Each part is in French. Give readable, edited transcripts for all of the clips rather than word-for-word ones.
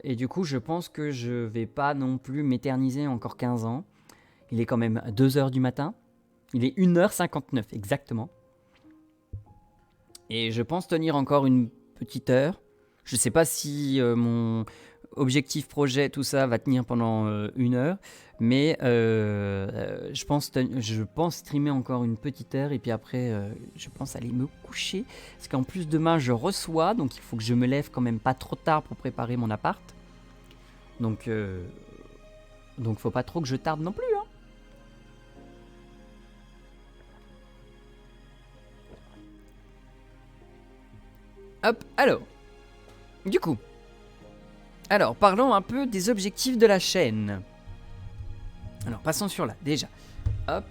et du coup, je pense que je vais pas non plus m'éterniser encore 15 ans. Il est quand même 2 heures du matin. Il est 1h59 exactement. Et je pense tenir encore une petite heure. Je sais pas si mon objectif projet, tout ça, va tenir pendant 1 heure. Mais je pense streamer encore une petite heure. Et puis après, je pense aller me coucher. Parce qu'en plus, demain, je reçois. Donc il faut que je me lève quand même pas trop tard pour préparer mon appart. Donc faut pas trop que je tarde non plus. Hein. Hop, alors. Du coup. Alors, parlons un peu des objectifs de la chaîne. Alors, passons sur là, déjà. Hop.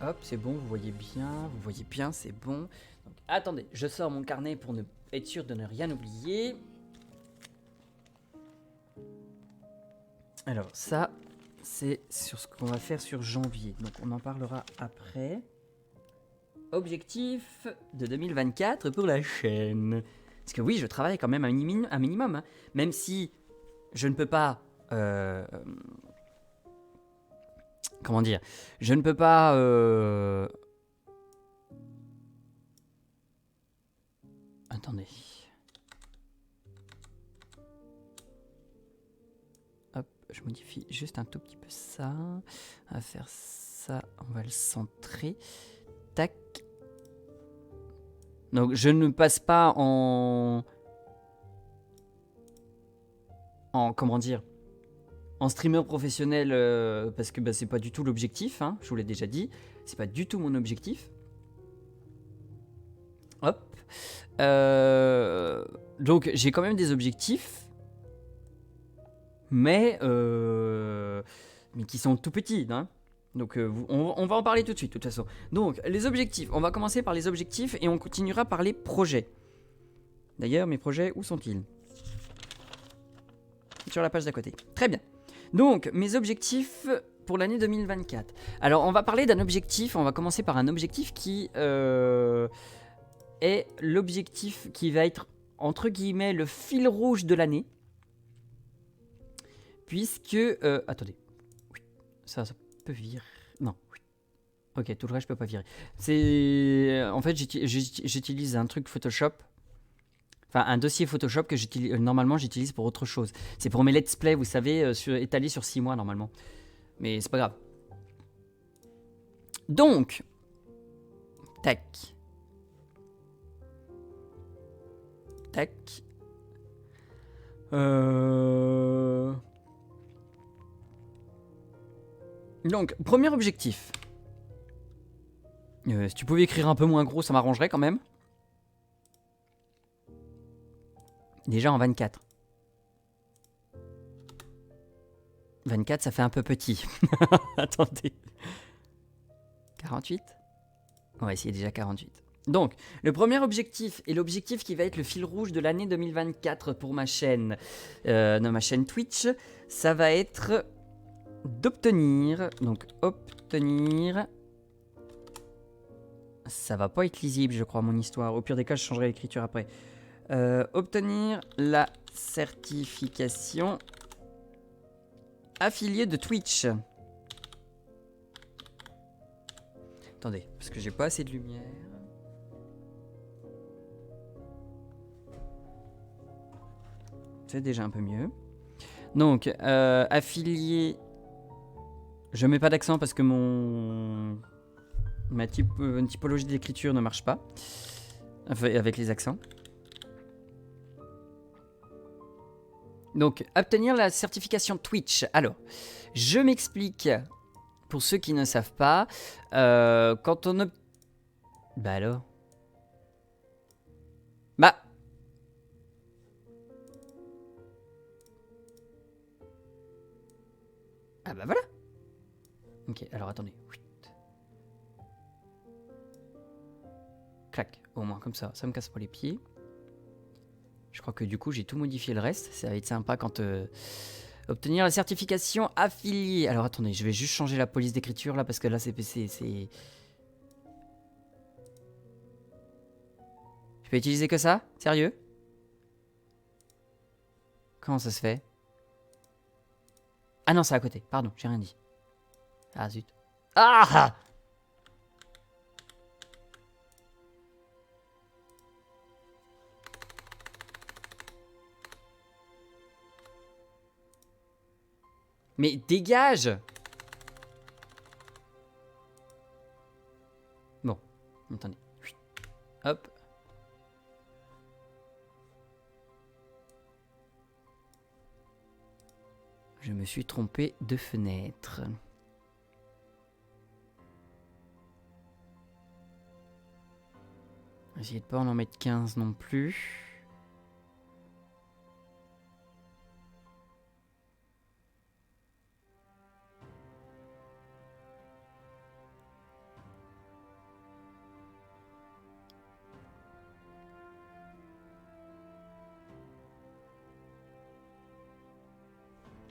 Hop, c'est bon, vous voyez bien, c'est bon. Donc, attendez, je sors mon carnet pour être sûr de ne rien oublier. Alors, ça, c'est sur ce qu'on va faire sur janvier. Donc, on en parlera après. Objectif de 2024 pour la chaîne. Parce que oui, je travaille quand même un minimum. Hein. Même si je ne peux pas... comment dire? Je ne peux pas... Attendez. Hop, je modifie juste un tout petit peu ça. On va faire ça, on va le centrer. Tac. Donc je ne passe pas en comment dire, en streamer professionnel parce que c'est pas du tout l'objectif, hein, je vous l'ai déjà dit, c'est pas du tout mon objectif. Hop. Donc j'ai quand même des objectifs, mais qui sont tout petits, hein. Donc on va en parler tout de suite, de toute façon. Donc les objectifs, on va commencer par les objectifs et on continuera par les projets. D'ailleurs, mes projets, où sont-ils? Sur la page d'à côté. Très bien. Donc, mes objectifs pour l'année 2024. Alors, on va parler d'un objectif. On va commencer par un objectif qui est l'objectif qui va être, entre guillemets, le fil rouge de l'année. Puisque... attendez. Oui. Ça peut virer. Non. Oui. Ok, tout le reste, je peux pas virer. C'est... En fait, j'utilise un truc Photoshop. Enfin, un dossier Photoshop que normalement j'utilise pour autre chose. C'est pour mes let's play, vous savez, étalés sur 6 mois normalement. Mais c'est pas grave. Donc, tac. Tac. Donc, premier objectif. Si tu pouvais écrire un peu moins gros, ça m'arrangerait quand même. Déjà en 24. 24, ça fait un peu petit. Attendez. 48 ? On va essayer déjà 48. Donc, le premier objectif, et l'objectif qui va être le fil rouge de l'année 2024 pour ma chaîne, ma chaîne Twitch, ça va être d'obtenir, donc obtenir, ça va pas être lisible je crois mon histoire, au pire des cas je changerai l'écriture après, obtenir la certification affilié de Twitch. Attendez, parce que j'ai pas assez de lumière. C'est déjà un peu mieux. Donc, affilié... Je mets pas d'accent parce que ma typologie d'écriture ne marche pas. Enfin, avec les accents. Donc, obtenir la certification Twitch. Alors, je m'explique... Pour ceux qui ne savent pas, quand on... Bah alors... Bah... Ah bah voilà. Ok, alors attendez. Clac, au moins comme ça me casse pas les pieds. Je crois que du coup j'ai tout modifié le reste. Ça va être sympa quand... Obtenir la certification affiliée. Alors attendez, je vais juste changer la police d'écriture là parce que là c'est... Je peux utiliser que ça? Sérieux? Comment ça se fait? Ah non, c'est à côté. Pardon, j'ai rien dit. Ah zut. Ah! Mais dégage! Bon, attendez. Hop. Je me suis trompé de fenêtre. Essayez de pas en mettre 15 non plus.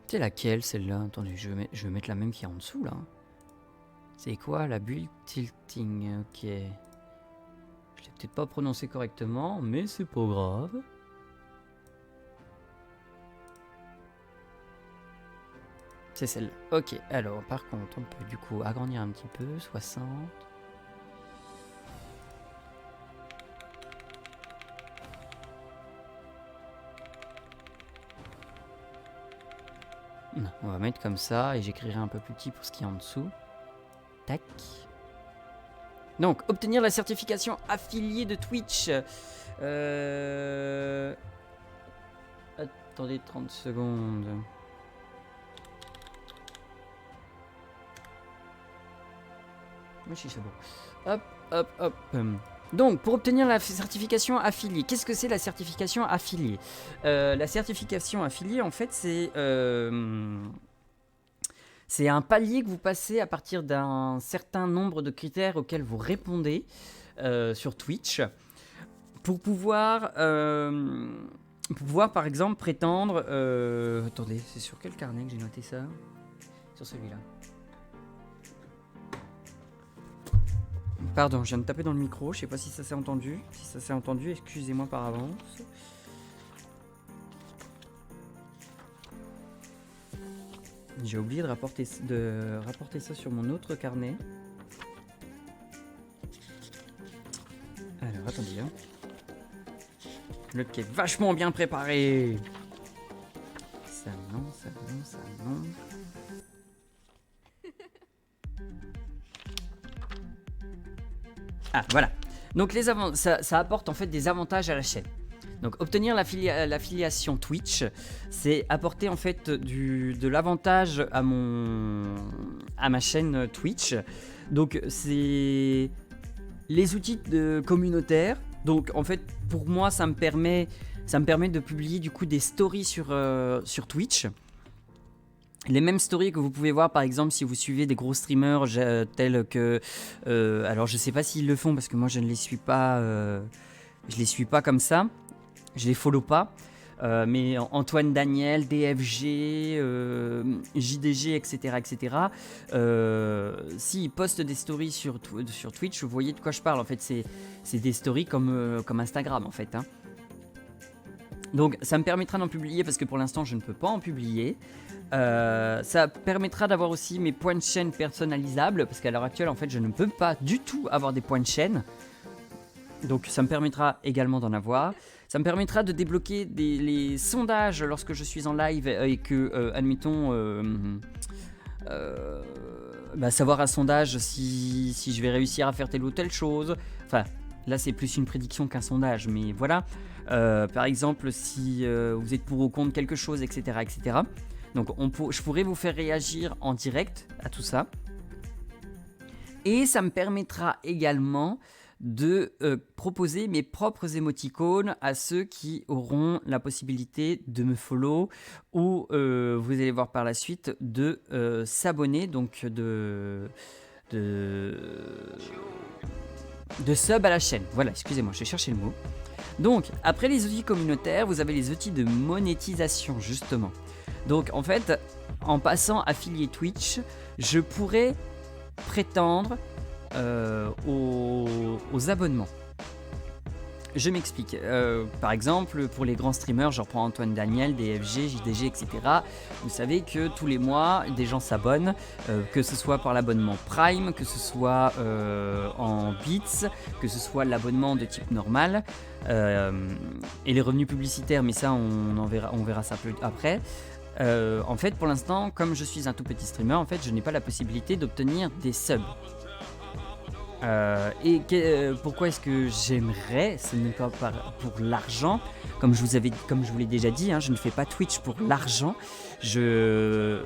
C'est laquelle celle-là? Attendez, je vais mettre la même qui est en dessous là. C'est quoi la build tilting? Ok. Je l'ai peut-être pas prononcé correctement, mais c'est pas grave. C'est celle-là. Ok, alors par contre, on peut du coup agrandir un petit peu. 60. Non, on va mettre comme ça et j'écrirai un peu plus petit pour ce qui est en dessous. Tac. Donc, obtenir la certification affiliée de Twitch. Attendez 30 secondes. Moi, je suis c'est bon. Hop, hop, hop. Donc, pour obtenir la certification affiliée, qu'est-ce que c'est la certification affiliée? La certification affiliée, en fait, c'est un palier que vous passez à partir d'un certain nombre de critères auxquels vous répondez sur Twitch pour pouvoir, par exemple, prétendre... attendez, c'est sur quel carnet que j'ai noté ça? Sur celui-là. Pardon, je viens de taper dans le micro, je sais pas si ça s'est entendu. Si ça s'est entendu, excusez-moi par avance. J'ai oublié de rapporter ça sur mon autre carnet. Alors, attendez. Hein. L'autre qui est vachement bien préparé. Ça non, ça non, ça non. Ah, voilà. Donc, ça apporte en fait des avantages à la chaîne. Donc, obtenir l'affiliation Twitch, c'est apporter en fait de l'avantage à ma chaîne Twitch. Donc, c'est les outils communautaires. Donc, en fait, pour moi, ça me permet de publier du coup des stories sur Twitch. Les mêmes stories que vous pouvez voir par exemple si vous suivez des gros streamers tels que... alors je sais pas s'ils le font parce que moi je ne les suis pas, je les suis pas comme ça, je les follow pas. Mais Antoine Daniel, DFG, JDG, etc. S'ils postent des stories sur Twitch, vous voyez de quoi je parle. En fait, c'est des stories comme Instagram en fait. Hein. Donc ça me permettra d'en publier parce que pour l'instant je ne peux pas en publier. Ça permettra d'avoir aussi mes points de chaîne personnalisables parce qu'à l'heure actuelle en fait je ne peux pas du tout avoir des points de chaîne. Donc ça me permettra également d'en avoir. Ça me permettra de débloquer les sondages lorsque je suis en live et que, admettons, savoir un sondage si je vais réussir à faire telle ou telle chose. Enfin, là c'est plus une prédiction qu'un sondage, mais voilà. Par exemple, si vous êtes pour ou contre quelque chose, etc. Donc je pourrais vous faire réagir en direct à tout ça. Et ça me permettra également de proposer mes propres émoticônes à ceux qui auront la possibilité de me follow ou vous allez voir par la suite de s'abonner, donc de sub à la chaîne. Voilà, excusez-moi, j'ai cherché le mot. Donc, après les outils communautaires, vous avez les outils de monétisation, justement. Donc, en fait, en passant affilié Twitch, je pourrais prétendre aux abonnements. je m'explique. Par exemple, pour les grands streamers, je reprends Antoine Daniel, DFG, JDG, etc. Vous savez que tous les mois, des gens s'abonnent, que ce soit par l'abonnement Prime, que ce soit en bits, que ce soit l'abonnement de type normal, et les revenus publicitaires, mais ça, on verra ça plus après. En fait, pour l'instant, comme je suis un tout petit streamer, en fait, je n'ai pas la possibilité d'obtenir des subs. Pourquoi est-ce que j'aimerais? Ce n'est pas pour l'argent, comme je vous l'ai déjà dit, hein, je ne fais pas Twitch pour l'argent. Je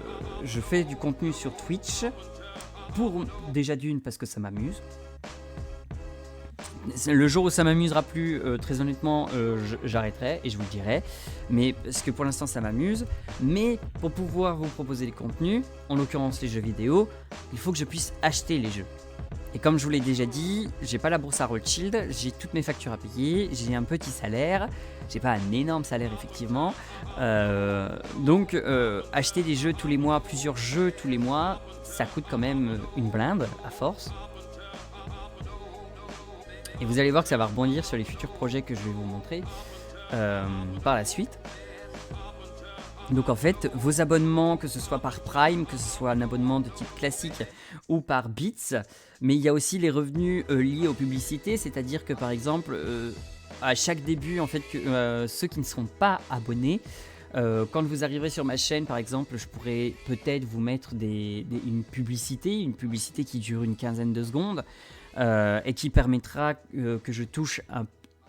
fais du contenu sur Twitch pour déjà d'une parce que ça m'amuse. Le jour où ça m'amusera plus, très honnêtement, j'arrêterai et je vous le dirai. Mais parce que pour l'instant ça m'amuse. Mais pour pouvoir vous proposer des contenus, en l'occurrence les jeux vidéo, il faut que je puisse acheter les jeux. Et comme je vous l'ai déjà dit, j'ai pas la bourse à Rothschild, j'ai toutes mes factures à payer, j'ai un petit salaire, j'ai pas un énorme salaire effectivement. Donc acheter des jeux tous les mois, plusieurs jeux tous les mois, ça coûte quand même une blinde à force. Et vous allez voir que ça va rebondir sur les futurs projets que je vais vous montrer par la suite. Donc en fait, vos abonnements, que ce soit par Prime, que ce soit un abonnement de type classique ou par Bits, mais il y a aussi les revenus liés aux publicités, c'est-à-dire que par exemple, à chaque début, en fait, ceux qui ne sont pas abonnés, quand vous arriverez sur ma chaîne, par exemple, je pourrais peut-être vous mettre une publicité qui dure une quinzaine de secondes et qui permettra que je touche un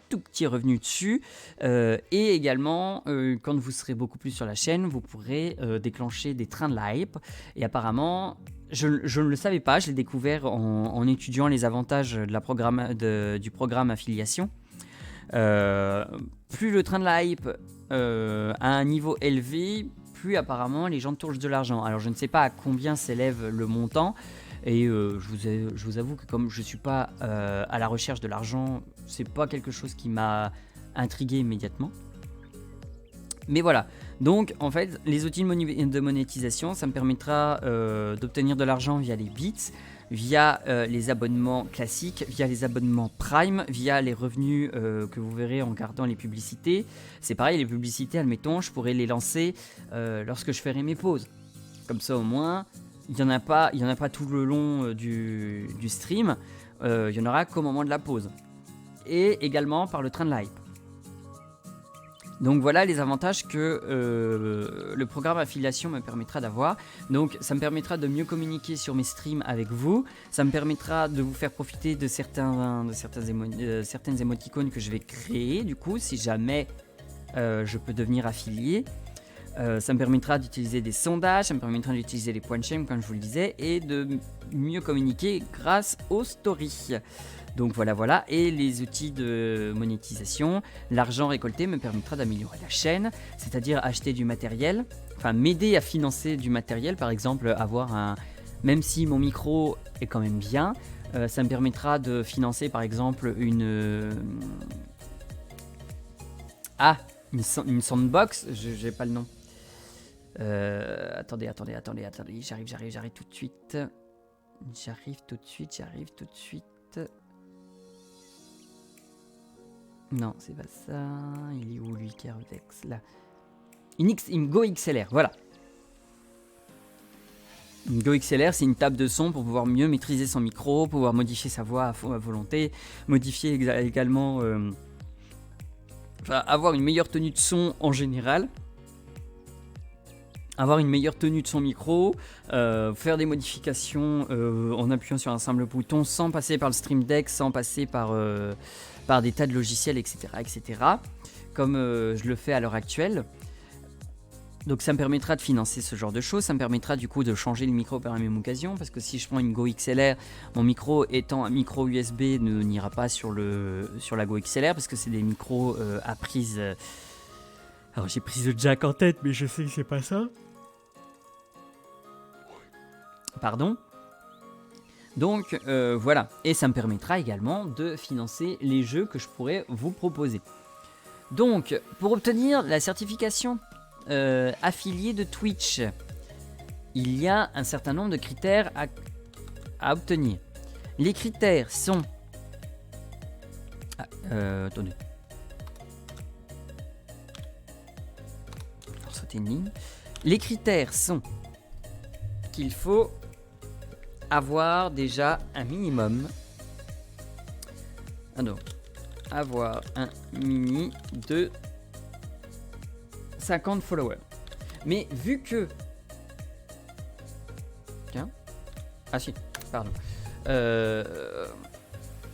tout petit revenu dessus, et également quand vous serez beaucoup plus sur la chaîne, vous pourrez déclencher des trains de la hype. Et apparemment, je ne le savais pas, je l'ai découvert en étudiant les avantages du programme affiliation. Plus le train de la hype à un niveau élevé, plus apparemment les gens touchent de l'argent. Alors je ne sais pas à combien s'élève le montant. Et je vous avoue que comme je ne suis pas à la recherche de l'argent, c'est pas quelque chose qui m'a intrigué immédiatement. Mais voilà, donc en fait, les outils de monétisation, ça me permettra d'obtenir de l'argent via les bits, via les abonnements classiques, via les abonnements Prime, via les revenus que vous verrez en regardant les publicités. C'est pareil, les publicités, admettons, je pourrais les lancer lorsque je ferai mes pauses. Comme ça au moins... Il n'y en a pas tout le long du stream, il y en aura qu'au moment de la pause. Et également par le train de hype. Donc voilà les avantages que le programme affiliation me permettra d'avoir. Donc ça me permettra de mieux communiquer sur mes streams avec vous. Ça me permettra de vous faire profiter de certaines émoticônes que je vais créer. Du coup, si jamais je peux devenir affilié. Ça me permettra d'utiliser des sondages, ça me permettra d'utiliser les points de chaîne comme je vous le disais et de mieux communiquer grâce aux stories. Donc voilà, et les outils de monétisation, l'argent récolté me permettra d'améliorer la chaîne, c'est-à-dire acheter du matériel, enfin m'aider à financer du matériel, par exemple même si mon micro est quand même bien, ça me permettra de financer par exemple une soundbox, j'ai pas le nom. Attendez, j'arrive tout de suite. J'arrive tout de suite. Non, c'est pas ça. Il est où lui, Carvex là. Une Go XLR, voilà. Une Go XLR, c'est une table de son pour pouvoir mieux maîtriser son micro, pouvoir modifier sa voix à volonté, modifier également... avoir une meilleure tenue de son en général, avoir une meilleure tenue de son micro, faire des modifications en appuyant sur un simple bouton sans passer par le Stream Deck, sans passer par des tas de logiciels, etc. Comme je le fais à l'heure actuelle. Donc ça me permettra de financer ce genre de choses, ça me permettra du coup de changer le micro par la même occasion, parce que si je prends une Go XLR, mon micro étant un micro USB n'ira pas sur la Go XLR, parce que c'est des micros à prise... Alors j'ai prise de jack en tête, mais je sais que c'est pas ça. Pardon. Donc voilà, et ça me permettra également de financer les jeux que je pourrais vous proposer. Donc pour obtenir la certification affilié de Twitch, il y a un certain nombre de critères à obtenir. Les critères sont... attendez, sauter une ligne. Les critères sont qu'il faut avoir déjà un minimum. Alors, avoir un mini de 50 followers. Mais vu que... Tiens. Ah si, pardon.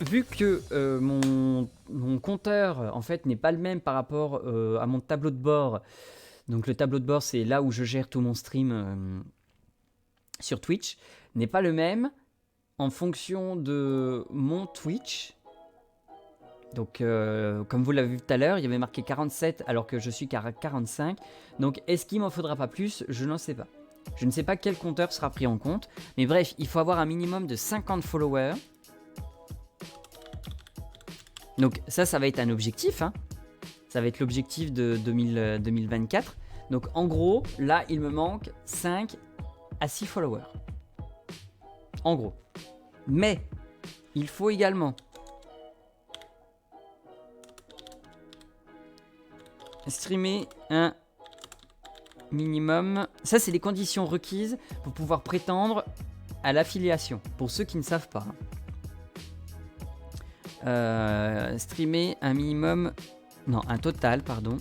Vu que mon compteur en fait n'est pas le même par rapport à mon tableau de bord. Donc le tableau de bord, c'est là où je gère tout mon stream sur Twitch, n'est pas le même en fonction de mon Twitch. Donc comme vous l'avez vu tout à l'heure, il y avait marqué 47 alors que je suis qu'à 45. Donc est-ce qu'il m'en faudra pas plus? Je n'en sais pas. Je ne sais pas quel compteur sera pris en compte. Mais bref, il faut avoir un minimum de 50 followers. Donc ça va être un objectif. Hein. Ça va être l'objectif de 2024. Donc en gros, là, il me manque 5 à 6 followers. En gros. Mais il faut également streamer un minimum. Ça, c'est les conditions requises pour pouvoir prétendre à l'affiliation. Pour ceux qui ne savent pas. Streamer un minimum... Non, un total, pardon.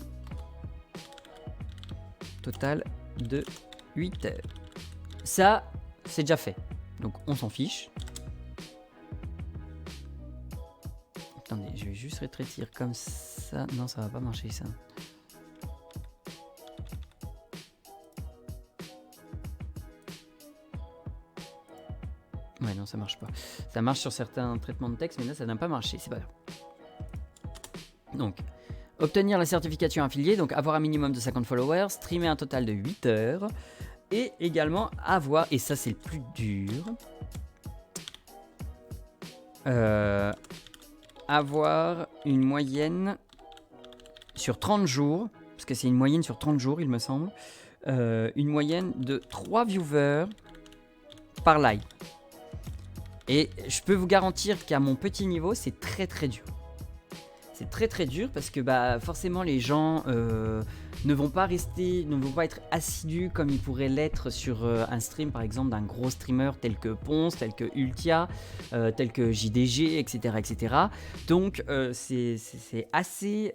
Total de 8 heures. Ça, c'est déjà fait. Donc, on s'en fiche. Attendez, je vais juste rétrécir comme ça. Non, ça va pas marcher, ça. Ouais, non, ça marche pas. Ça marche sur certains traitements de texte, mais là, ça n'a pas marché. C'est pas grave. Donc, obtenir la certification affiliée, donc avoir un minimum de 50 followers, streamer un total de 8 heures, et également avoir, et ça c'est le plus dur, avoir une moyenne sur 30 jours, parce que c'est une moyenne sur 30 jours il me semble, une moyenne de 3 viewers par live. Et je peux vous garantir qu'à mon petit niveau, c'est très très dur. C'est très très dur parce que bah, forcément les gens ne vont pas être assidus comme ils pourraient l'être sur un stream par exemple d'un gros streamer tel que Ponce, tel que Ultia, tel que JDG, etc. etc. Donc c'est assez,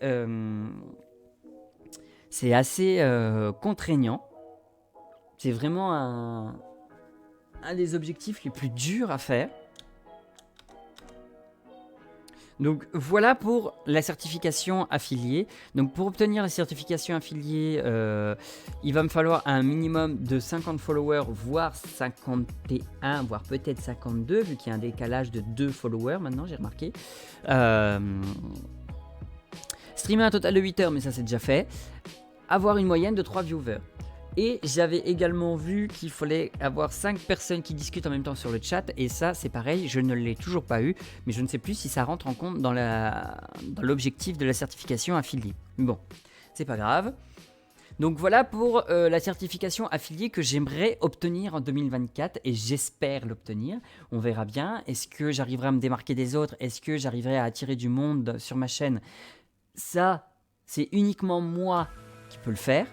contraignant. C'est vraiment un des objectifs les plus durs à faire. Donc voilà pour la certification affiliée. Donc pour obtenir la certification affiliée, il va me falloir un minimum de 50 followers, voire 51, voire peut-être 52, vu qu'il y a un décalage de 2 followers maintenant, j'ai remarqué. Streamer un total de 8 heures, mais ça c'est déjà fait. Avoir une moyenne de 3 viewers. Et j'avais également vu qu'il fallait avoir 5 personnes qui discutent en même temps sur le chat. Et ça, c'est pareil, je ne l'ai toujours pas eu. Mais je ne sais plus si ça rentre en compte dans l'objectif de la certification affiliée. Bon, c'est pas grave. Donc voilà pour la certification affiliée que j'aimerais obtenir en 2024. Et j'espère l'obtenir. On verra bien. Est-ce que j'arriverai à me démarquer des autres? Est-ce que j'arriverai à attirer du monde sur ma chaîne? Ça, c'est uniquement moi qui peux le faire.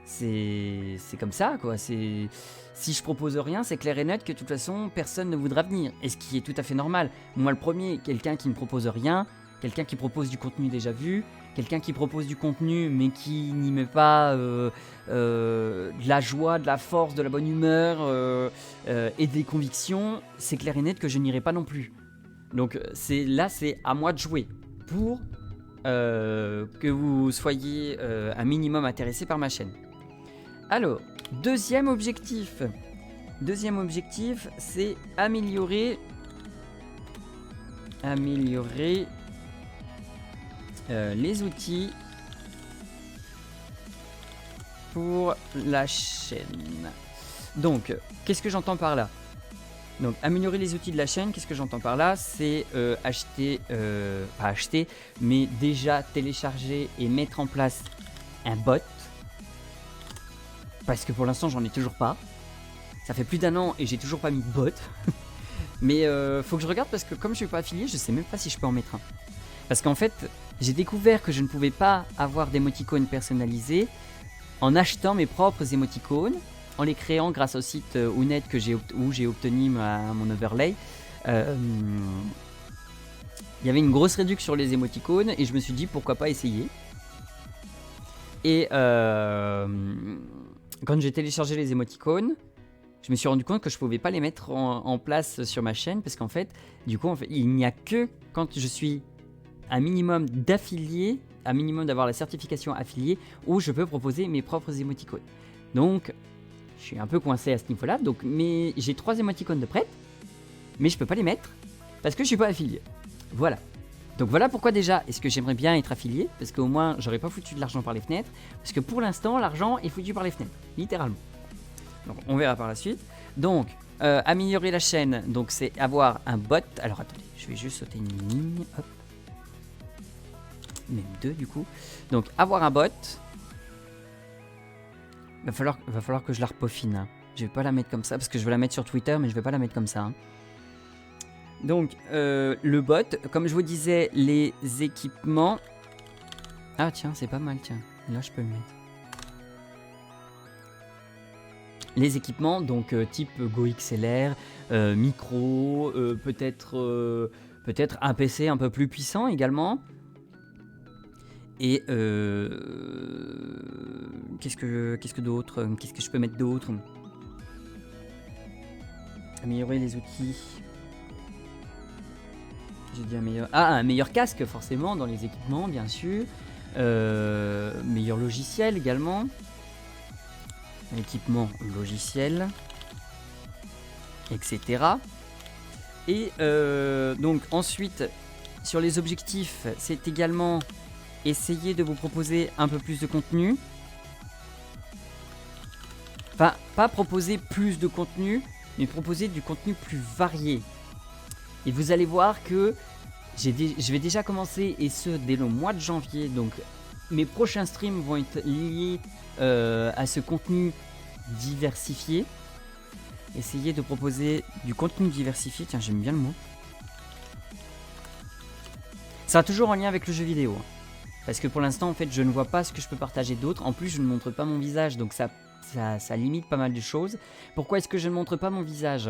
C'est comme ça, quoi. Si je propose rien, c'est clair et net que de toute façon, personne ne voudra venir. Et ce qui est tout à fait normal. Moi, le premier, quelqu'un qui ne propose rien, quelqu'un qui propose du contenu déjà vu, quelqu'un qui propose du contenu mais qui n'y met pas de la joie, de la force, de la bonne humeur et des convictions, c'est clair et net que je n'irai pas non plus. Donc là, c'est à moi de jouer pour que vous soyez un minimum intéressé par ma chaîne. Alors, deuxième objectif, c'est améliorer les outils pour la chaîne. Donc, qu'est-ce que j'entends par là? Donc, améliorer les outils de la chaîne, qu'est-ce que j'entends par là? C'est pas acheter, mais déjà télécharger et mettre en place un bot. Parce que pour l'instant, j'en ai toujours pas. Ça fait plus d'1 an et j'ai toujours pas mis de bot. Mais faut que je regarde parce que comme je suis pas affilié, je sais même pas si je peux en mettre un. Parce qu'en fait, j'ai découvert que je ne pouvais pas avoir d'émoticônes personnalisés en achetant mes propres émoticônes, en les créant grâce au site Ounet où j'ai obtenu mon overlay. Il y avait une grosse réduction sur les émoticônes et je me suis dit pourquoi pas essayer. Et quand j'ai téléchargé les émoticônes, je me suis rendu compte que je pouvais pas les mettre en place sur ma chaîne parce qu'en fait, du coup, il n'y a que quand je suis un minimum d'affiliés, un minimum d'avoir la certification affiliée, où je peux proposer mes propres émoticônes. Donc, je suis un peu coincé à ce niveau-là. Donc, j'ai 3 émoticônes de prête, mais je peux pas les mettre parce que je suis pas affilié. Voilà. Donc voilà pourquoi déjà, est-ce que j'aimerais bien être affilié, parce qu'au moins j'aurais pas foutu de l'argent par les fenêtres, parce que pour l'instant l'argent est foutu par les fenêtres, littéralement. Donc on verra par la suite. Donc améliorer la chaîne, donc c'est avoir un bot. Alors attendez, je vais juste sauter une ligne, hop. Même 2 du coup. Donc avoir un bot. Va falloir que je la repeaufine. Hein. Je vais pas la mettre comme ça, parce que je veux la mettre sur Twitter, mais je vais pas la mettre comme ça. Hein. Donc, le bot, comme je vous disais, les équipements... Ah tiens, c'est pas mal, tiens. Là, je peux le mettre. Les équipements, donc type GoXLR, micro, peut-être un PC un peu plus puissant également. Et qu'est-ce que d'autre? Qu'est-ce que je peux mettre d'autre? Améliorer les outils... J'ai dit un meilleur casque forcément dans les équipements bien sûr. Meilleur logiciel également. Équipement logiciel. Etc. Et donc ensuite sur les objectifs c'est également essayer de vous proposer un peu plus de contenu. Enfin pas proposer plus de contenu mais proposer du contenu plus varié. Et vous allez voir que je vais déjà commencer, et ce dès le mois de janvier. Donc mes prochains streams vont être liés à ce contenu diversifié. Essayer de proposer du contenu diversifié. Tiens, j'aime bien le mot. Ça sera toujours en lien avec le jeu vidéo. Parce que pour l'instant, en fait, je ne vois pas ce que je peux partager d'autre. En plus, je ne montre pas mon visage, donc ça limite pas mal de choses. Pourquoi est-ce que je ne montre pas mon visage?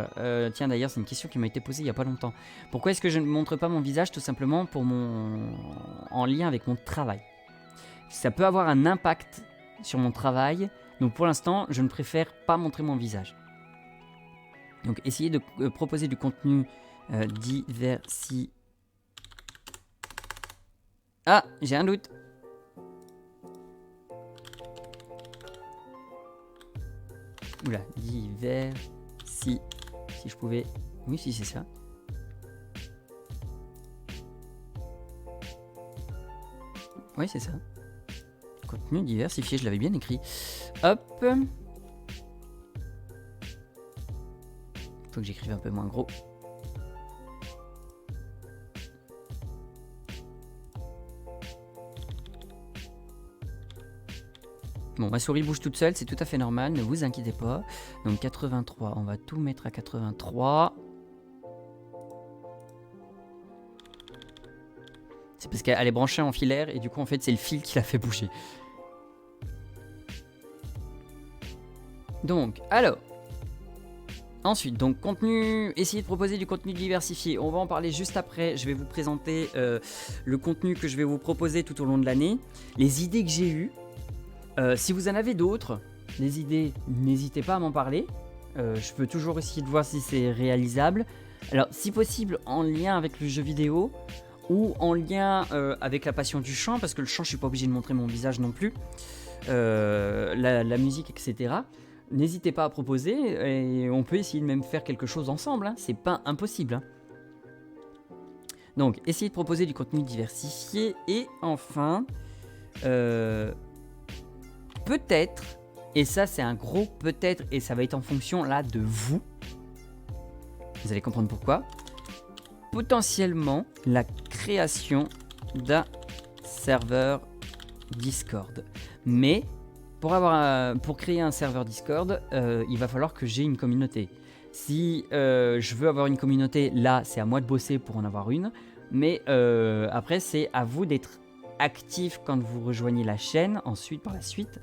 Tiens, d'ailleurs, c'est une question qui m'a été posée il n'y a pas longtemps. Pourquoi est-ce que je ne montre pas mon visage? Tout simplement en lien avec mon travail. Ça peut avoir un impact sur mon travail. Donc pour l'instant, je ne préfère pas montrer mon visage. Donc essayez de proposer du contenu diversifié. Ah, j'ai un doute. Oula, si je pouvais... Oui, si c'est ça. Oui, c'est ça. Contenu diversifié, je l'avais bien écrit. Hop. Faut que j'écrive un peu moins gros. Bon, ma souris bouge toute seule, c'est tout à fait normal, ne vous inquiétez pas. Donc 83, on va tout mettre à 83. C'est parce qu'elle est branchée en filaire et du coup en fait c'est le fil qui l'a fait bouger. Donc, alors. Ensuite, donc contenu, essayez de proposer du contenu diversifié. On va en parler juste après. Je vais vous présenter le contenu que je vais vous proposer tout au long de l'année. Les idées que j'ai eues. Si vous en avez d'autres, des idées, n'hésitez pas à m'en parler. Je peux toujours essayer de voir si c'est réalisable. Alors, si possible, en lien avec le jeu vidéo ou en lien avec la passion du chant, parce que le chant, je suis pas obligé de montrer mon visage non plus. La musique, etc. N'hésitez pas à proposer et on peut essayer de même faire quelque chose ensemble. Hein. C'est pas impossible. Hein. Donc, essayez de proposer du contenu diversifié et enfin. Peut-être, et ça c'est un gros peut-être, et ça va être en fonction là de vous allez comprendre pourquoi, potentiellement la création d'un serveur Discord. Mais pour créer un serveur Discord, il va falloir que j'ai une communauté. Si je veux avoir une communauté, là c'est à moi de bosser pour en avoir une, mais après c'est à vous d'être actif quand vous rejoignez la chaîne, ensuite, par la suite,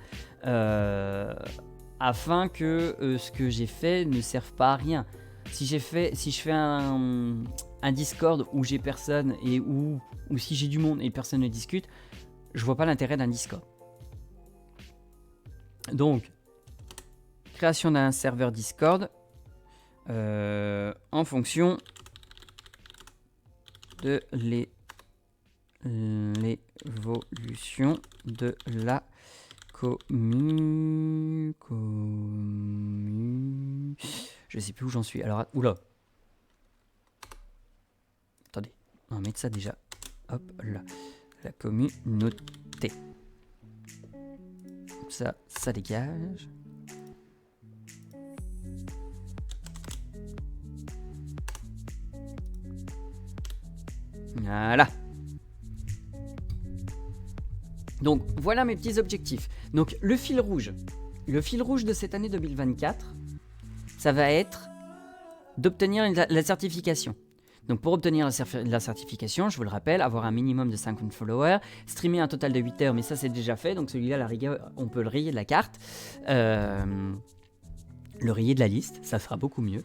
afin que ce que j'ai fait ne serve pas à rien. Si je fais un Discord où j'ai personne et ou si j'ai du monde et personne ne discute, je vois pas l'intérêt d'un Discord. Donc, création d'un serveur Discord en fonction de l'évolution de la commu. Je sais plus où j'en suis. Alors, oula. Attendez, on va mettre ça déjà. Hop là. La communauté. Ça dégage. Voilà. Donc, voilà mes petits objectifs. Donc, le fil rouge de cette année 2024, ça va être d'obtenir la certification. Donc, pour obtenir la certification, je vous le rappelle, avoir un minimum de 50 followers, streamer un total de 8 heures, mais ça, c'est déjà fait. Donc, celui-là, la rigueur, on peut le rayer de la carte. Le rayer de la liste, ça sera beaucoup mieux.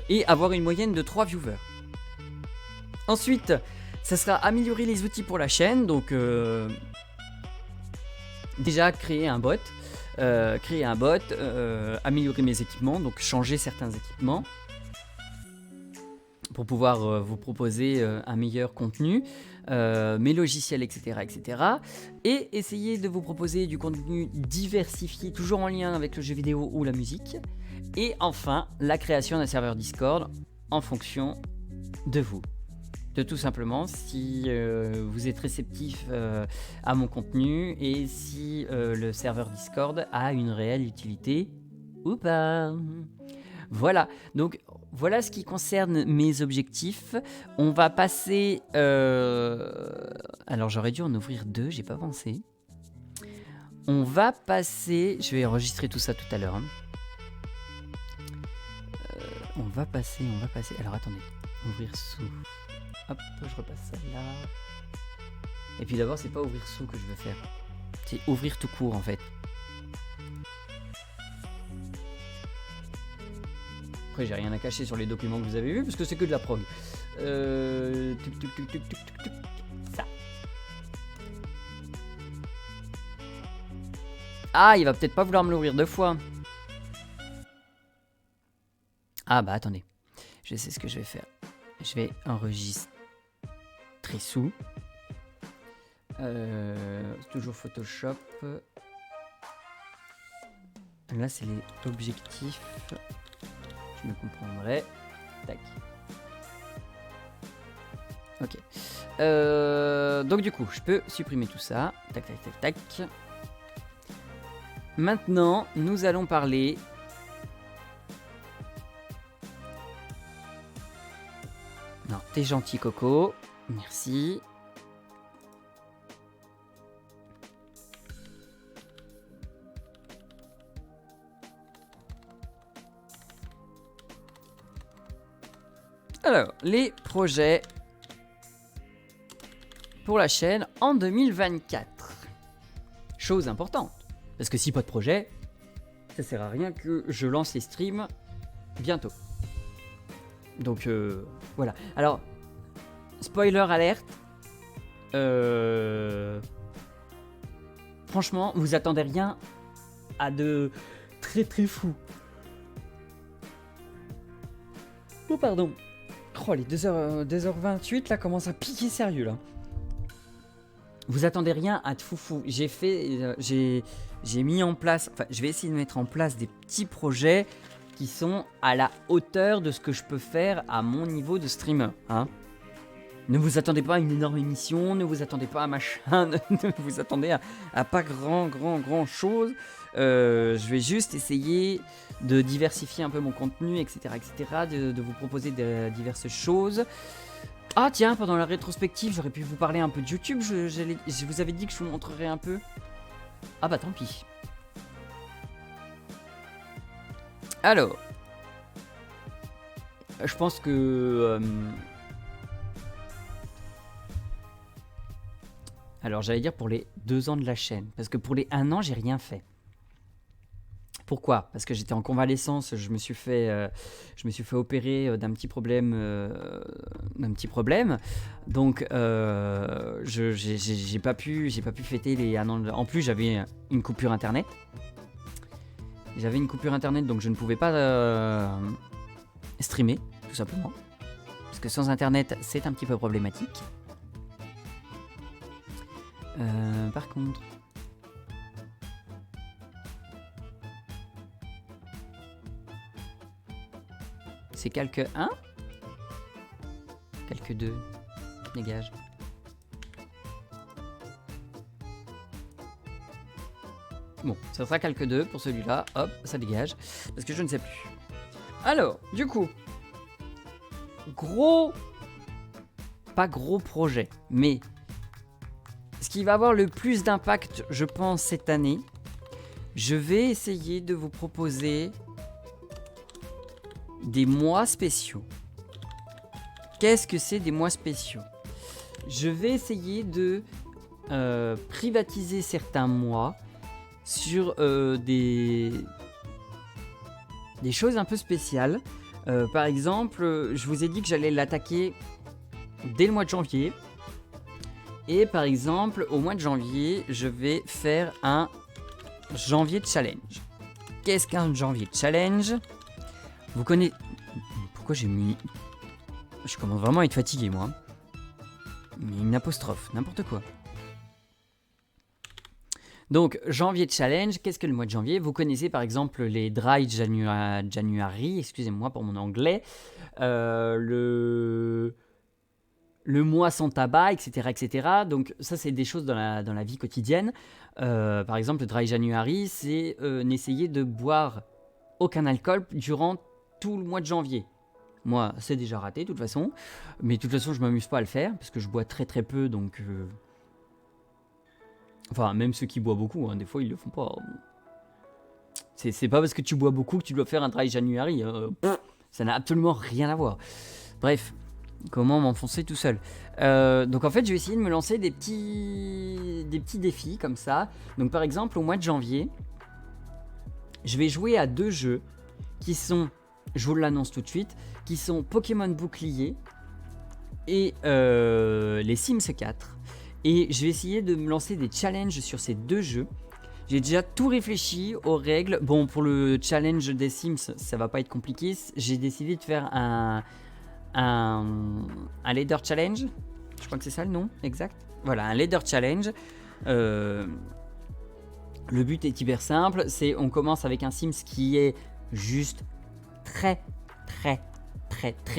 Et avoir une moyenne de 3 viewers. Ensuite, ça sera améliorer les outils pour la chaîne. Donc, déjà, créer un bot, améliorer mes équipements, donc changer certains équipements pour pouvoir vous proposer un meilleur contenu, mes logiciels, etc., etc. Et essayer de vous proposer du contenu diversifié, toujours en lien avec le jeu vidéo ou la musique. Et enfin, la création d'un serveur Discord en fonction de vous. De tout simplement si vous êtes réceptif à mon contenu et si le serveur Discord a une réelle utilité ou pas. Voilà, donc voilà ce qui concerne mes objectifs. On va passer... Alors j'aurais dû en ouvrir 2, j'ai pas pensé. On va passer... Je vais enregistrer tout ça tout à l'heure. Hein. On va passer... Alors attendez, ouvrir sous... Hop, je repasse ça là. Et puis d'abord, c'est pas ouvrir sous que je veux faire. C'est ouvrir tout court en fait. Après, j'ai rien à cacher sur les documents que vous avez vus parce que c'est que de la prog. Ça. Ah, il va peut-être pas vouloir me l'ouvrir 2 fois. Ah bah attendez. Je sais ce que je vais faire. Je vais enregistrer sous. Toujours Photoshop. Là, c'est les objectifs. Je me comprendrai. Tac. Ok. Donc du coup, je peux supprimer tout ça. Tac, tac, tac, tac. Maintenant, nous allons parler... Non, t'es gentil, Coco. Merci. Alors, les projets pour la chaîne en 2024. Chose importante. Parce que si pas de projet, ça sert à rien que je lance les streams bientôt. Donc voilà. Alors, spoiler alerte. Franchement, vous attendez rien à de très très fou. Oh pardon. Oh, les 2h28 là commencent à piquer sérieux là. Vous attendez rien à de foufou. J'ai mis en place, enfin je vais essayer de mettre en place des petits projets qui sont à la hauteur de ce que je peux faire à mon niveau de streamer. Hein. Ne vous attendez pas à une énorme émission, ne vous attendez pas à machin, ne vous attendez à pas grand chose. Je vais juste essayer de diversifier un peu mon contenu, etc. de vous proposer diverses choses. Ah tiens, pendant la rétrospective, j'aurais pu vous parler un peu de YouTube. Je vous avais dit que je vous montrerais un peu. Ah bah tant pis. Alors, je pense que... Alors j'allais dire pour les 2 ans de la chaîne, parce que pour les 1 an, j'ai rien fait. Pourquoi? Parce que j'étais en convalescence, je me suis fait opérer d'un petit problème. Donc, j'ai pas pu fêter les 1 an. En plus, j'avais une coupure internet. Donc je ne pouvais pas streamer, tout simplement. Parce que sans internet, c'est un petit peu problématique. Par contre... C'est calque 1 Calque 2. Dégage. Bon, ça sera calque 2 pour celui-là. Hop, ça dégage. Parce que je ne sais plus. Alors, du coup. Pas gros projet. Mais ce qui va avoir le plus d'impact, je pense, cette année, je vais essayer de vous proposer des mois spéciaux. Qu'est-ce que c'est des mois spéciaux? Je vais essayer de privatiser certains mois sur des choses un peu spéciales. Par exemple, je vous ai dit que j'allais l'attaquer dès le mois de janvier. Et par exemple, au mois de janvier, je vais faire un janvier challenge. Qu'est-ce qu'un janvier challenge? Vous connaissez... Pourquoi j'ai mis... Je commence vraiment à être fatigué, moi. Mais une apostrophe, n'importe quoi. Donc, janvier challenge, qu'est-ce que le mois de janvier? Vous connaissez par exemple les Dry January, excusez-moi pour mon anglais, le mois sans tabac, etc., etc. Donc, ça, c'est des choses dans la vie quotidienne. Par exemple, le Dry January, c'est n'essayer de boire aucun alcool durant tout le mois de janvier. Moi, c'est déjà raté de toute façon. Mais de toute façon, je m'amuse pas à le faire parce que je bois très très peu. Donc, enfin, même ceux qui boivent beaucoup, hein, des fois, ils le font pas. C'est pas parce que tu bois beaucoup que tu dois faire un Dry January. Ça n'a absolument rien à voir. Bref, comment m'enfoncer tout seul. Donc en fait, je vais essayer de me lancer des petits défis comme ça. Donc par exemple, au mois de janvier, je vais jouer à 2 jeux qui sont... Je vous l'annonce tout de suite, qui sont Pokémon Bouclier et les Sims 4. Et je vais essayer de me lancer des challenges sur ces 2 jeux. J'ai déjà tout réfléchi aux règles. Bon, pour le challenge des Sims, ça va pas être compliqué. J'ai décidé de faire un Leader Challenge. Je crois que c'est ça le nom exact. Voilà, un Leader Challenge. Le but est hyper simple. C'est on commence avec un Sims qui est juste très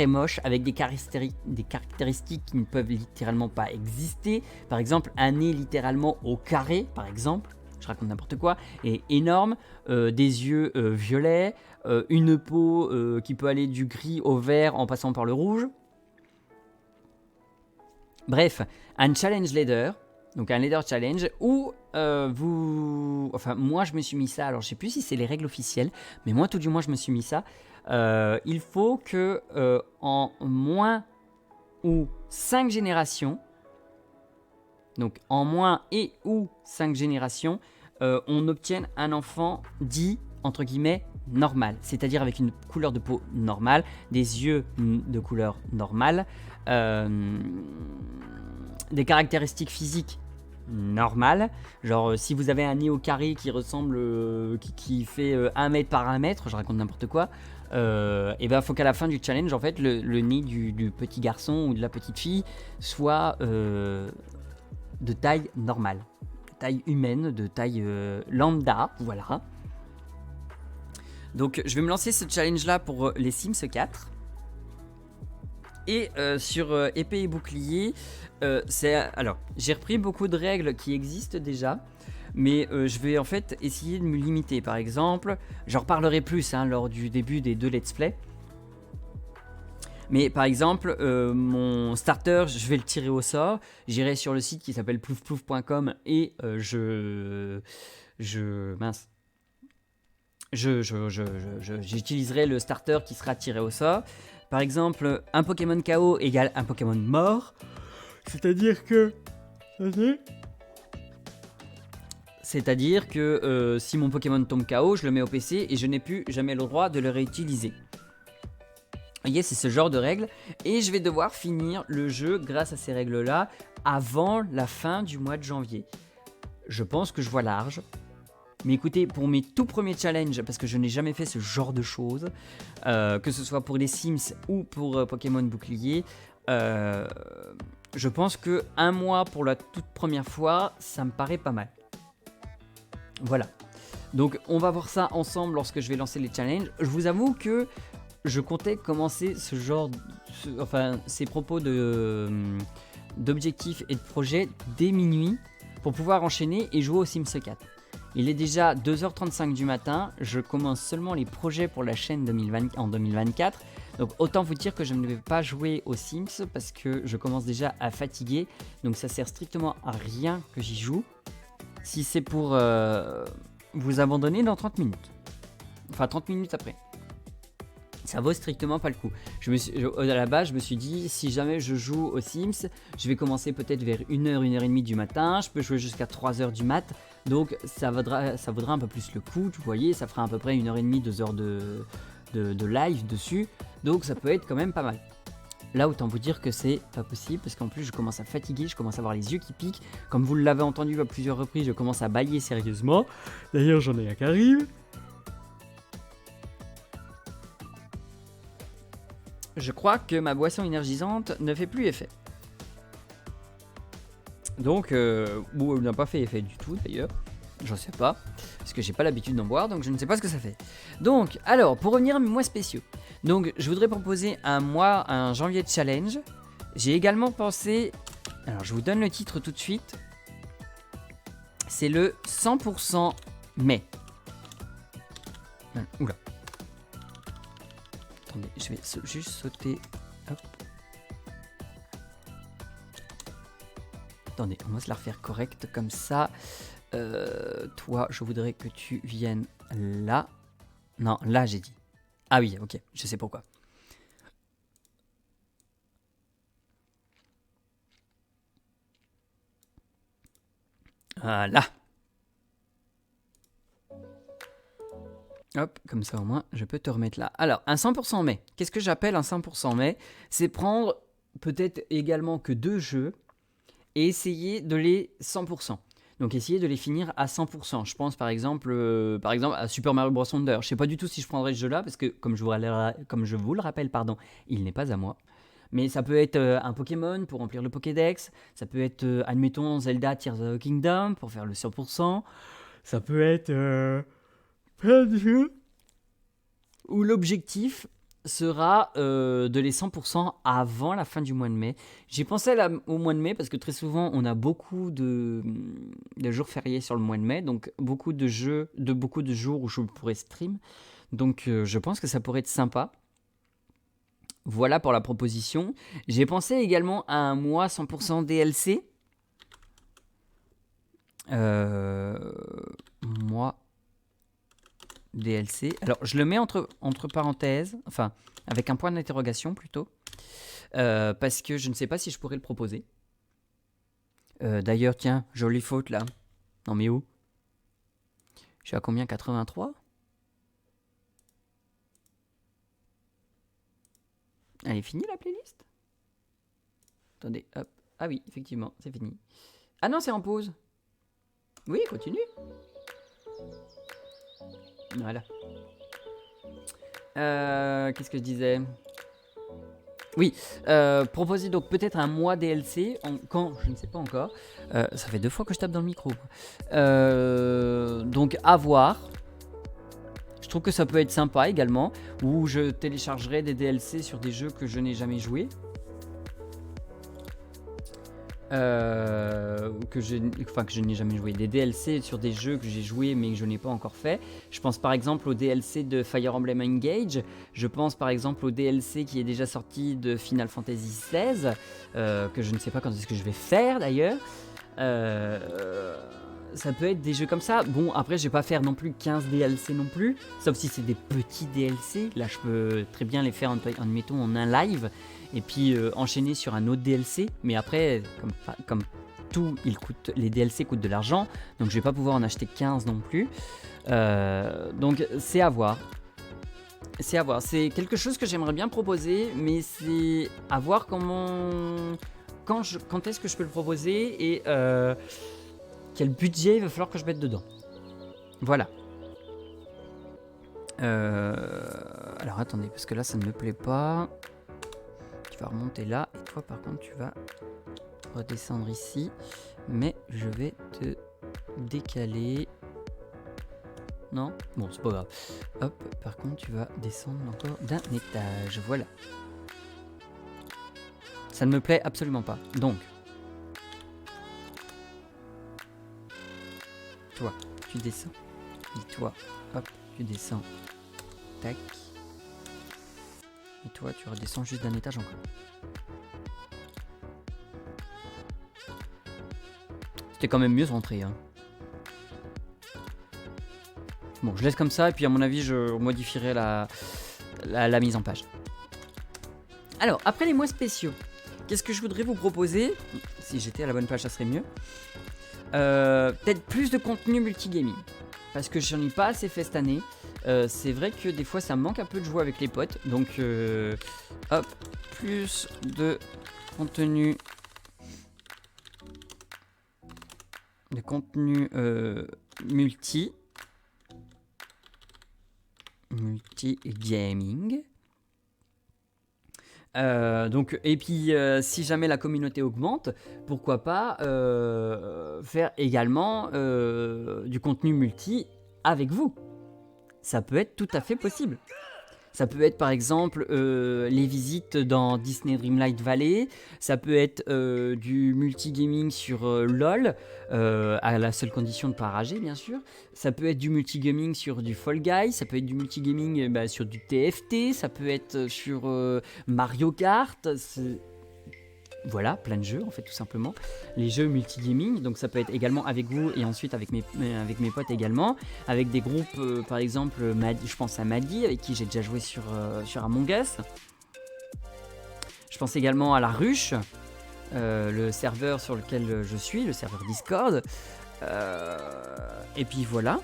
moche, avec des caractéristiques qui ne peuvent littéralement pas exister. Par exemple, un nez littéralement au carré, par exemple. Je raconte n'importe quoi. Et énorme, des yeux violets, une peau qui peut aller du gris au vert en passant par le rouge. Bref, un challenge leader. Donc un leader challenge où Enfin, moi je me suis mis ça, alors je sais plus si c'est les règles officielles, mais moi tout du moins je me suis mis ça. Il faut que en moins ou 5 générations, donc en moins et ou 5 générations, on obtienne un enfant dit, entre guillemets, normal. C'est-à-dire avec une couleur de peau normale, des yeux de couleur normale, des caractéristiques physiques normales. Genre si vous avez un nez au carré qui ressemble, qui fait 1 mètre par 1 mètre, je raconte n'importe quoi, et ben faut qu'à la fin du challenge, en fait, le nez du petit garçon ou de la petite fille soit de taille normale, de taille humaine, de taille lambda, voilà. Donc je vais me lancer ce challenge là pour les Sims 4. Et sur épée et bouclier, alors j'ai repris beaucoup de règles qui existent déjà, mais je vais en fait essayer de me limiter. Par exemple, j'en reparlerai plus lors du début des 2 let's play. Mais par exemple, mon starter, je vais le tirer au sort. J'irai sur le site qui s'appelle ploufplouf.com et j'utiliserai le starter qui sera tiré au sort. Par exemple, un Pokémon KO égale un Pokémon mort. C'est-à-dire que... C'est-à-dire que si mon Pokémon tombe KO, je le mets au PC et je n'ai plus jamais le droit de le réutiliser. Vous voyez, c'est ce genre de règles. Et je vais devoir finir le jeu grâce à ces règles-là avant la fin du mois de janvier. Je pense que je vois large. Mais écoutez, pour mes tout premiers challenges, parce que je n'ai jamais fait ce genre de choses, que ce soit pour les Sims ou pour Pokémon Bouclier, je pense que un mois pour la toute première fois, ça me paraît pas mal. Voilà. Donc on va voir ça ensemble lorsque je vais lancer les challenges. Je vous avoue que je comptais commencer ce genre, ces propos d'objectifs et de projets dès minuit pour pouvoir enchaîner et jouer au Sims 4. Il est déjà 2h35 du matin, je commence seulement les projets pour la chaîne en 2024. Donc autant vous dire que je ne vais pas jouer aux Sims parce que je commence déjà à fatiguer. Donc ça sert strictement à rien que j'y joue. Si c'est pour vous abandonner dans 30 minutes. Enfin 30 minutes après. Ça vaut strictement pas le coup. À la base, je me suis dit, si jamais je joue aux Sims, je vais commencer peut-être vers 1h, 1h30 du matin. Je peux jouer jusqu'à 3h du mat. Donc ça vaudra un peu plus le coup. Vous voyez, ça fera à peu près 1h30, 2h de live dessus. Donc ça peut être quand même pas mal. Là, autant vous dire que c'est pas possible parce qu'en plus je commence à fatiguer, je commence à avoir les yeux qui piquent. Comme vous l'avez entendu à plusieurs reprises, je commence à bâiller sérieusement. D'ailleurs, j'en ai un qui arrive. Je crois que ma boisson énergisante ne fait plus effet. Donc, ou elle n'a pas fait effet du tout d'ailleurs. Je sais pas, parce que j'ai pas l'habitude d'en boire, donc je ne sais pas ce que ça fait. Donc, alors, pour revenir à mes mois spéciaux. Donc, je voudrais proposer un janvier de challenge. J'ai également pensé... Alors, je vous donne le titre tout de suite. C'est le 100% mai. Oula. Attendez, je vais juste sauter. Hop. Attendez, on va se la refaire correcte comme ça. Toi, je voudrais que tu viennes là. Non, là j'ai dit. Ah oui, ok, je sais pourquoi. Voilà. Hop, comme ça au moins, je peux te remettre là. Alors, un 100% mai. Qu'est-ce que j'appelle un 100% mai? C'est prendre peut-être également que 2 jeux et essayer de les 100%. Donc essayer de les finir à 100%. Je pense par exemple à Super Mario Bros. Wonder. Je sais pas du tout si je prendrai ce jeu-là parce que comme je vous le rappelle, il n'est pas à moi. Mais ça peut être un Pokémon pour remplir le Pokédex. Ça peut être, admettons, Zelda Tears of the Kingdom pour faire le 100%. Ça peut être plein de jeux où l'objectif sera de les 100% avant la fin du mois de mai. J'ai pensé au mois de mai parce que très souvent on a beaucoup de jours fériés sur le mois de mai, donc beaucoup de jours où je pourrais stream. Donc je pense que ça pourrait être sympa. Voilà pour la proposition. J'ai pensé également à un mois 100% DLC. Mois DLC. Alors, je le mets entre parenthèses, enfin, avec un point d'interrogation plutôt, parce que je ne sais pas si je pourrais le proposer. D'ailleurs, tiens, jolie faute là. Non, mais où? Je suis à combien? 83? Elle est finie la playlist? Attendez, hop. Ah oui, effectivement, c'est fini. Ah non, c'est en pause. Oui, continue. Voilà. Qu'est-ce que je disais? Oui, proposer donc peut-être un mois DLC, quand, je ne sais pas encore. Ça fait 2 fois que je tape dans le micro. Donc à voir. Je trouve que ça peut être sympa également, où je téléchargerai des DLC sur des jeux que je n'ai jamais joués. Que je n'ai jamais joué, des DLC sur des jeux que j'ai joué mais que je n'ai pas encore fait. Je pense par exemple au DLC de Fire Emblem Engage, je pense par exemple au DLC qui est déjà sorti de Final Fantasy XVI, que je ne sais pas quand est-ce que je vais faire d'ailleurs. Ça peut être des jeux comme ça. Bon, après je vais pas faire non plus 15 DLC non plus, sauf si c'est des petits DLC. Là je peux très bien les faire admettons en un live et puis enchaîner sur un autre DLC. Mais après, comme surtout, les DLC coûtent de l'argent, donc je vais pas pouvoir en acheter 15 non plus. Donc c'est à voir. C'est à voir. C'est quelque chose que j'aimerais bien proposer, mais c'est à voir comment... Quand est-ce que je peux le proposer et quel budget il va falloir que je mette dedans. Voilà. Alors attendez, parce que là ça ne me plaît pas. Tu vas remonter là, et toi par contre tu vas redescendre ici. Mais je vais te décaler. Non? Bon, c'est pas grave. Hop, par contre tu vas descendre encore d'un étage. Voilà. Ça ne me plaît absolument pas. Donc, toi, tu descends. Et toi, hop, tu descends. Tac. Et toi, tu redescends juste d'un étage encore. C'était quand même mieux de rentrer. Hein. Bon, je laisse comme ça, et puis à mon avis, je modifierai la mise en page. Alors, après les mois spéciaux, qu'est-ce que je voudrais vous proposer? Si j'étais à la bonne page, ça serait mieux. Peut-être plus de contenu multigaming. Parce que j'en ai pas assez fait cette année. C'est vrai que des fois, ça me manque un peu de jouer avec les potes. Donc, hop, plus de contenu... multi-gaming. Donc, et puis, si jamais la communauté augmente, pourquoi pas faire également du contenu multi avec vous. Ça peut être tout à fait possible. Ça peut être par exemple les visites dans Disney Dreamlight Valley, ça peut être du multigaming sur LoL, à la seule condition de ne pas rager bien sûr. Ça peut être du multigaming sur du Fall Guys, ça peut être du multigaming sur du TFT, ça peut être sur Mario Kart. Voilà, plein de jeux en fait tout simplement. Les jeux multigaming, donc ça peut être également avec vous et ensuite avec mes potes également. Avec des groupes, par exemple, je pense à Maddy avec qui j'ai déjà joué sur Among Us. Je pense également à La Ruche, le serveur sur lequel je suis, le serveur Discord. Et puis voilà.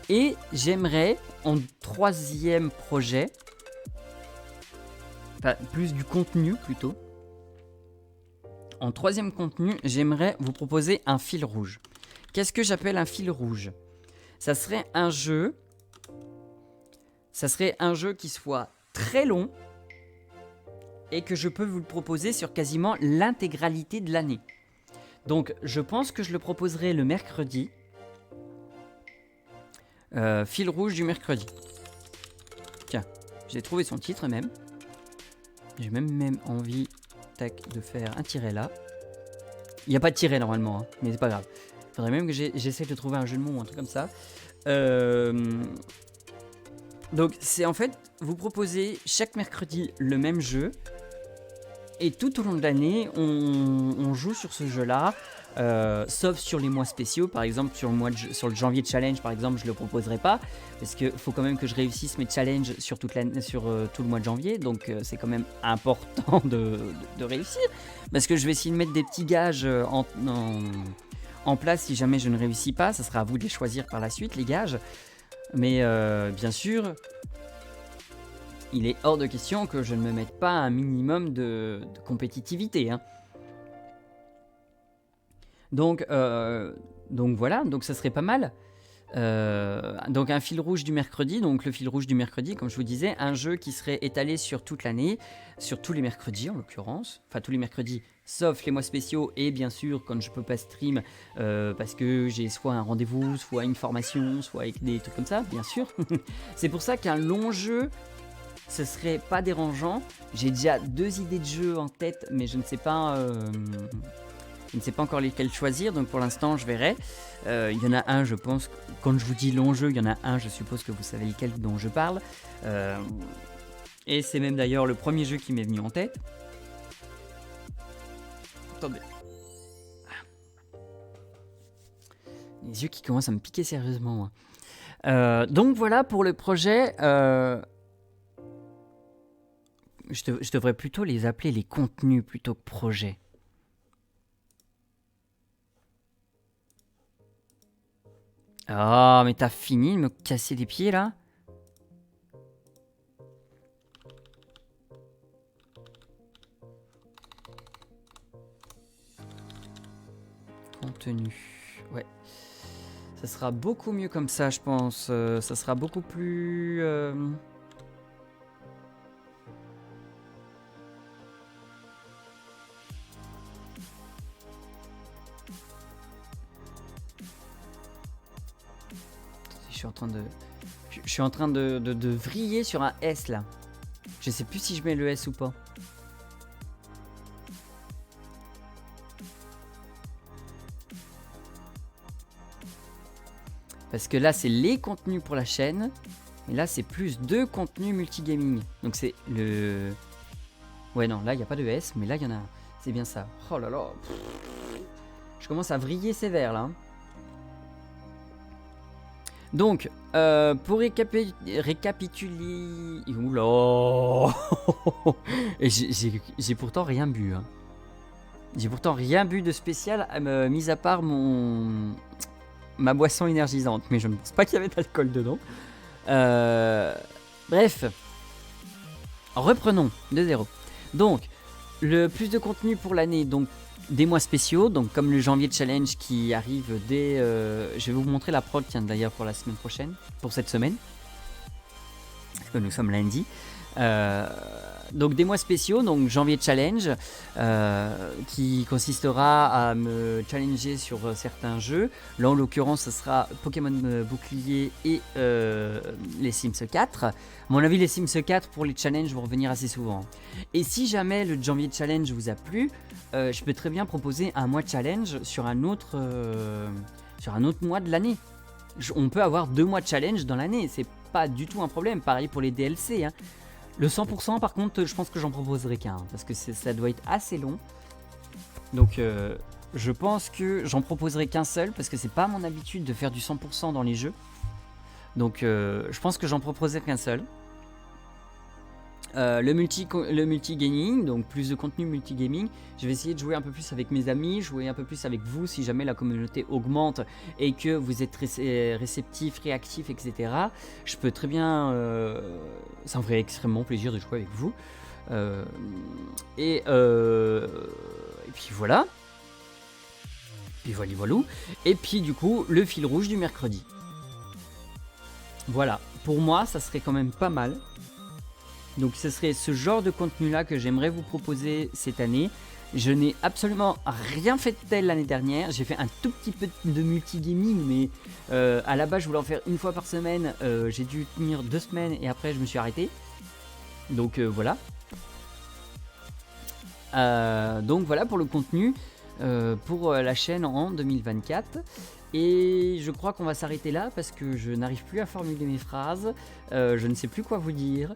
Et j'aimerais en troisième projet, enfin plus du contenu plutôt. En troisième contenu, j'aimerais vous proposer un fil rouge. Qu'est-ce que j'appelle un fil rouge? Ça serait un jeu qui soit très long et que je peux vous le proposer sur quasiment l'intégralité de l'année. Donc, je pense que je le proposerai le mercredi. Fil rouge du mercredi. Tiens, j'ai trouvé son titre même. J'ai même envie... de faire un tiret là. Il n'y a pas de tiret normalement, hein, mais c'est pas grave. Il faudrait même que j'essaie de trouver un jeu de mots ou un truc comme ça. Donc c'est en fait, vous proposez chaque mercredi le même jeu. Et tout au long de l'année, on joue sur ce jeu-là. Sauf sur les mois spéciaux, par exemple sur le janvier challenge, par exemple, je le proposerai pas parce qu'il faut quand même que je réussisse mes challenges sur tout le mois de janvier, donc c'est quand même important de réussir parce que je vais essayer de mettre des petits gages en place si jamais je ne réussis pas. Ça sera à vous de les choisir par la suite, les gages, mais bien sûr il est hors de question que je ne me mette pas un minimum de compétitivité, hein. Donc voilà, donc ça serait pas mal. Donc un fil rouge du mercredi, donc le fil rouge du mercredi, comme je vous disais, un jeu qui serait étalé sur toute l'année, sur tous les mercredis en l'occurrence, enfin tous les mercredis, sauf les mois spéciaux et bien sûr quand je peux pas stream parce que j'ai soit un rendez-vous, soit une formation, soit des trucs comme ça, bien sûr. C'est pour ça qu'un long jeu, ce serait pas dérangeant. J'ai déjà 2 idées de jeux en tête, mais je ne sais pas... Je ne sais pas encore lesquels choisir, donc pour l'instant je verrai. Il y en a un, je pense, quand je vous dis long jeu, il y en a un, je suppose que vous savez lequel dont je parle. Et c'est même d'ailleurs le premier jeu qui m'est venu en tête. Attendez. Les yeux qui commencent à me piquer sérieusement. Donc voilà pour le projet. Je devrais plutôt les appeler les contenus plutôt que projets. Oh, mais t'as fini de me casser les pieds, là? Contenu. Ouais. Ça sera beaucoup mieux comme ça, je pense. Ça sera beaucoup plus... Je suis en train de... Je suis en train de vriller sur un S, là. Je sais plus si je mets le S ou pas. Parce que là, c'est les contenus pour la chaîne. Et là, c'est plus de contenus multigaming. Donc c'est le... Ouais, non, là, il n'y a pas de S, mais là, il y en a un. C'est bien ça. Oh là là. Je commence à vriller sévère, là. Donc, pour récapituler... Oula. Et j'ai pourtant rien bu. Hein. J'ai pourtant rien bu de spécial, mis à part ma boisson énergisante. Mais je ne pense pas qu'il y avait d'alcool dedans. Bref. Reprenons de zéro. Donc, le plus de contenu pour l'année, donc des mois spéciaux, donc comme le janvier challenge qui arrive dès... je vais vous montrer la prod, tiens, d'ailleurs, pour la semaine prochaine, pour cette semaine. Parce que nous sommes lundi. Donc des mois spéciaux, donc janvier challenge, qui consistera à me challenger sur certains jeux. Là en l'occurrence ce sera Pokémon Bouclier et les Sims 4. À mon avis les Sims 4 pour les challenges vont revenir assez souvent. Et si jamais le janvier challenge vous a plu, je peux très bien proposer un mois challenge sur un autre mois de l'année. On peut avoir 2 mois de challenge dans l'année, c'est pas du tout un problème. Pareil pour les DLC. Hein. Le 100% par contre, je pense que j'en proposerai qu'un, parce que ça doit être assez long. Donc je pense que j'en proposerai qu'un seul, parce que c'est pas mon habitude de faire du 100% dans les jeux. Donc je pense que j'en proposerai qu'un seul. Le multi-gaming, donc plus de contenu multi-gaming. Je vais essayer de jouer un peu plus avec mes amis, jouer un peu plus avec vous si jamais la communauté augmente et que vous êtes réceptif, réactif, etc. Je peux très bien... ça me ferait extrêmement plaisir de jouer avec vous. Et puis voilà. Puis voilà. Et puis du coup, le fil rouge du mercredi. Voilà. Pour moi, ça serait quand même pas mal. Donc ce serait ce genre de contenu là que j'aimerais vous proposer cette année. Je n'ai absolument rien fait de tel l'année dernière. J'ai fait un tout petit peu de multigaming, mais à la base je voulais en faire une fois par semaine. J'ai dû tenir 2 semaines et après je me suis arrêté. Donc voilà. Donc voilà pour le contenu pour la chaîne en 2024. Et je crois qu'on va s'arrêter là parce que je n'arrive plus à formuler mes phrases, je ne sais plus quoi vous dire,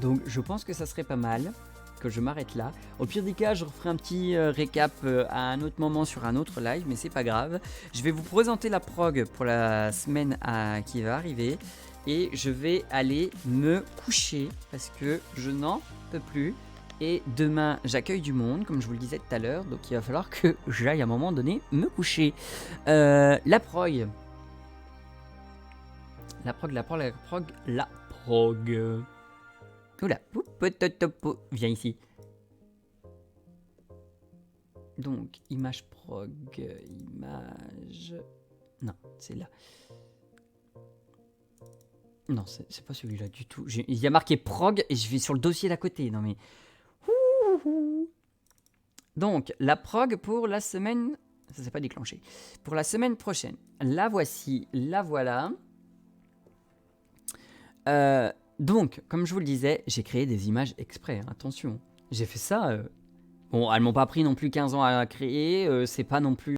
donc je pense que ça serait pas mal que je m'arrête là. Au pire des cas, je referai un petit récap à un autre moment sur un autre live, mais c'est pas grave. Je vais vous présenter la prog pour la semaine qui va arriver et je vais aller me coucher parce que je n'en peux plus. Et demain, j'accueille du monde, comme je vous le disais tout à l'heure, donc il va falloir que j'aille à un moment donné me coucher. La prog. La prog. Oula, viens ici. Donc, image prog, image... Non, c'est là. Non, c'est pas celui-là du tout. Il y a marqué prog et je vais sur le dossier d'à côté. Non mais... Donc, la prog pour la semaine... Ça s'est pas déclenché. Pour la semaine prochaine. La voici, la voilà. Donc, comme je vous le disais, j'ai créé des images exprès. Hein, attention. J'ai fait ça... Bon, elles m'ont pas pris non plus 15 ans à créer. C'est pas non plus...